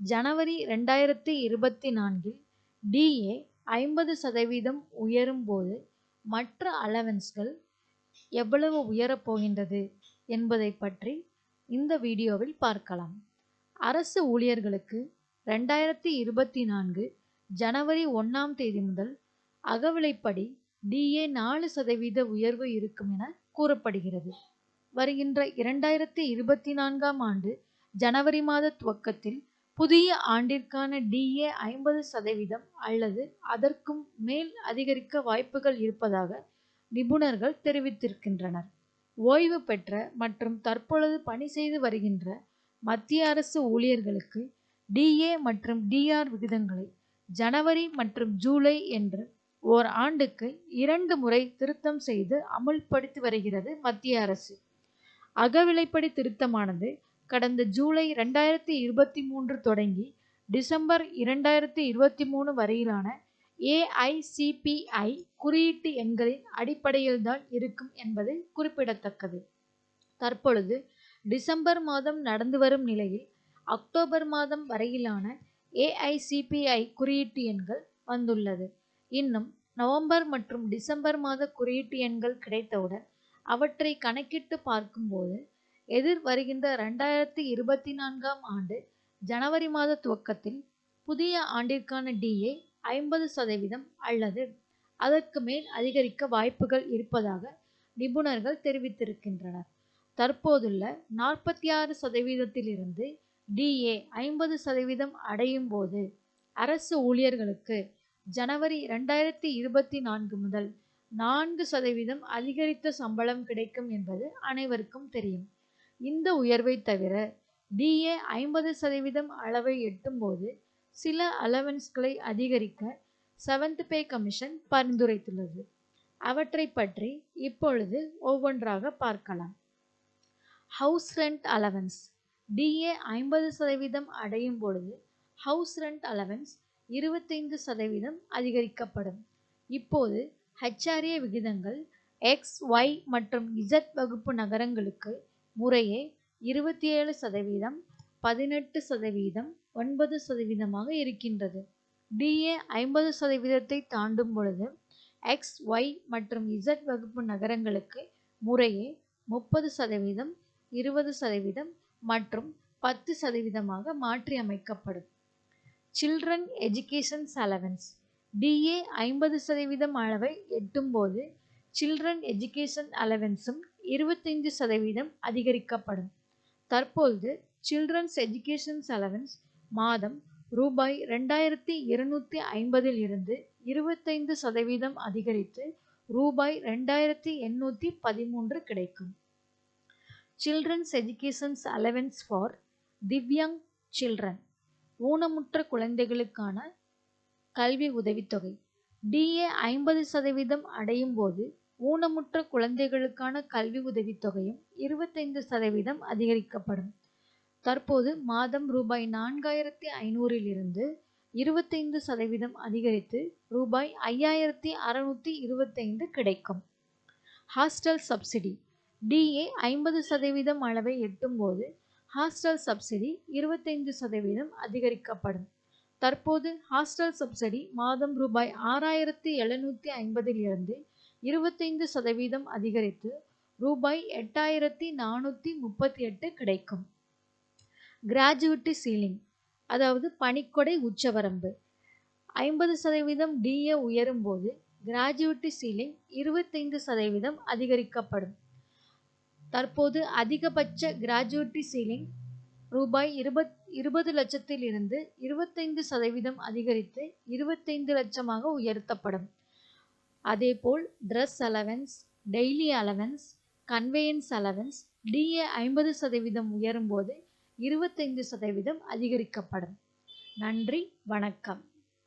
ஜனவரி 2024 DA 50% உயரும் போது மற்ற அலவன்ஸ்கள் எவ்வளவு உயரப் போகின்றது என்பதை பற்றி இந்த வீடியோவில் பார்க்கலாம். அரசு ஊழியர்களுக்கு 2024 ஜனவரி 1ஆம் தேதி முதல் அகவிலைப்படி DA 4% உயர்வு இருக்கும் என கூறப்படுகிறது. வருகின்ற 2024ஆம் ஆண்டு ஜனவரி மாத துவக்கத்தில் புதிய ஆண்டிற்கான DA 50% அல்லது அதற்கும் மேல் அதிகரிக்க வாய்ப்புகள் இருப்பதாக நிபுணர்கள் தெரிவித்திருக்கின்றனர். ஓய்வு பெற்ற மற்றும் தற்பொழுது பணி செய்து வருகின்ற மத்திய அரசு ஊழியர்களுக்கு DA மற்றும் DR விகிதங்களை ஜனவரி மற்றும் ஜூலை என்று ஓர் ஆண்டுக்கு 2 முறை திருத்தம் செய்து அமுல்படுத்தி வருகிறது மத்திய அரசு. அகவிலைப்படி திருத்தமானது கடந்த ஜூலை 2023 தொடங்கி டிசம்பர் 2023 வரையிலான AICPI குறியீட்டு எண்களின் அடிப்படையில்தான் இருக்கும் என்பது குறிப்பிடத்தக்கது. தற்பொழுது டிசம்பர் மாதம் நடந்து வரும் நிலையில் அக்டோபர் மாதம் வரையிலான AICPI குறியீட்டு எண்கள் வந்துள்ளது. இன்னும் நவம்பர் மற்றும் டிசம்பர் மாத குறியீட்டு எண்கள் கிடைத்தவுடன் அவற்றை கணக்கிட்டு பார்க்கும்போது எதிர் வருகின்ற 2024ஆம் ஆண்டு ஜனவரி மாத துவக்கத்தில் புதிய ஆண்டிற்கான DA 50% அல்லது அதற்கு மேல் அதிகரிக்க வாய்ப்புகள் இருப்பதாக நிபுணர்கள் தெரிவித்திருக்கின்றனர். தற்போதுள்ள 46%இலிருந்து DA 50% அடையும் போது அரசு ஊழியர்களுக்கு ஜனவரி 2024 முதல் 4% அதிகரித்த சம்பளம் கிடைக்கும் என்பது அனைவருக்கும் தெரியும். இந்த உயர்வை தவிர DA 50% அளவை எட்டும்போது சில அலவன்ஸ்களை அதிகரிக்க 7th பே கமிஷன் பரிந்துரைத்துள்ளது. அவற்றை பற்றி இப்பொழுது ஒவ்வொன்றாக பார்க்கலாம். ஹவுஸ் ரெண்ட் அலவன்ஸ் DA 50% அடையும் பொழுது ஹவுஸ் ரெண்ட் அலவன்ஸ் 25% அதிகரிக்கப்படும். இப்போது HRA விகிதங்கள் X, Y மற்றும் Z வகுப்பு நகரங்களுக்கு முறையே 27%, 18%, 9% இருக்கின்றது. DA 50%ஐ தாண்டும் பொழுது X, Y மற்றும் Z வகுப்பு நகரங்களுக்கு முறையே 30%, 20% மற்றும் 10% மாற்றி அமைக்கப்படும். சில்ட்ரன் எஜுகேஷன் அலவன்ஸ் DA 50% அளவை எட்டும்போது சில்ட்ரன் எஜுகேஷன் அலவன்ஸும் 25% அதிகரிக்கப்படும். தற்பொழுது சில்ட்ரன்ஸ் எஜுகேஷன் அலவன்ஸ் மாதம் ரூபாய் 2250 இருந்து 25% அதிகரித்து ரூபாய் 2813 கிடைக்கும். Children's education allowance for divyang children ஊனமுற்ற குழந்தைகளுக்கான கல்வி உதவித்தொகை DA 50% அடையும் போது ஊனமுற்ற குழந்தைகளுக்கான கல்வி உதவித்தொகையும் 25% அதிகரிக்கப்படும். தற்போது மாதம் ரூபாய் 4500 இருந்து 25% அதிகரித்து ரூபாய் 5625 கிடைக்கும். ஹாஸ்டல் சப்சிடி DA 50% அளவை எட்டும்போது ஹாஸ்டல் சப்சிடி 25% அதிகரிக்கப்படும். தற்போது ஹாஸ்டல் சப்சிடி மாதம் ரூபாய் 6750 இருந்து 25% அதிகரித்து ரூபாய் 8438 கிடைக்கும். கிராஜுவிட்டி சீலிங் அதாவது பணிக்கொடை உச்சவரம்பு 50% DA உயரும் போது கிராஜுவிட்டி சீலிங் 25% அதிகரிக்கப்படும். தற்போது அதிகபட்ச கிராஜுவிட்டி சீலிங் ரூபாய் 20 லட்சத்தில் இருந்து 25% அதிகரித்து 25 லட்சமாக உயர்த்தப்படும். அதேபோல் dress allowance, daily allowance, conveyance allowance DA 50% உயரும் போது 25% அதிகரிக்கப்படும். நன்றி, வணக்கம்.